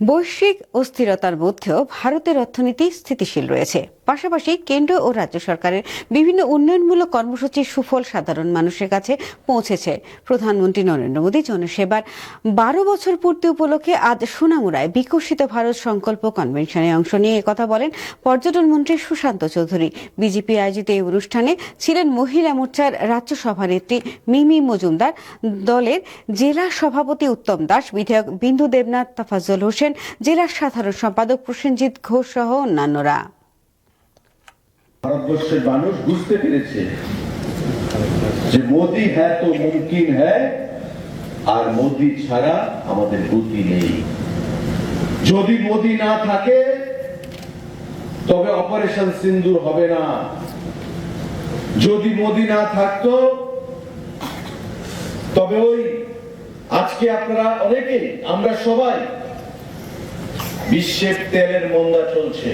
বৈশ্বিক অস্থিরতার মধ্যেও ভারতের অর্থনীতি স্থিতিশীল রয়েছে। পাশাপাশি কেন্দ্র ও রাজ্য সরকারের বিভিন্ন উন্নয়নমূলক কর্মসূচির সুফল সাধারণ মানুষের কাছে পৌঁছেছে। প্রধানমন্ত্রী নরেন্দ্র মোদী জনসেবার 12 বছর পূর্তি উপলক্ষে আজ সোনামুড়ায় বিকশিত ভারত সংকল্প কনভেনশনে অংশ নিয়ে একথা বলেন পর্যটন মন্ত্রী সুশান্ত চৌধুরী। বিজেপি আয়োজিত এই অনুষ্ঠানে ছিলেন মহিলা মোর্চার রাজ্য সভানেত্রী মিমি মজুমদার, দলের জেলা সভাপতি উত্তম দাস, বিধায়ক বিন্দু দেবনাথ, তাফাজ্জল হোসেন, জেলা সাধারণ সম্পাদক প্রসেনজিৎ ঘোষ সহ অন্যান্যরা। ভারতবর্ষের মানুষ বুঝতে পেরেছে যে মোদি হ্যাঁ তো মুমকিন হ্যাঁ, আর মোদি ছাড়া আমাদের গতি নেই। যদি মোদি না থাকে তবে অপারেশন সিন্দুর হবে না। যদি মোদি না থাকতো তবে ওই আজকে আপনারা অনেকেই, আমরা সবাই বিশ্বের তেলের মন্দা চলছে,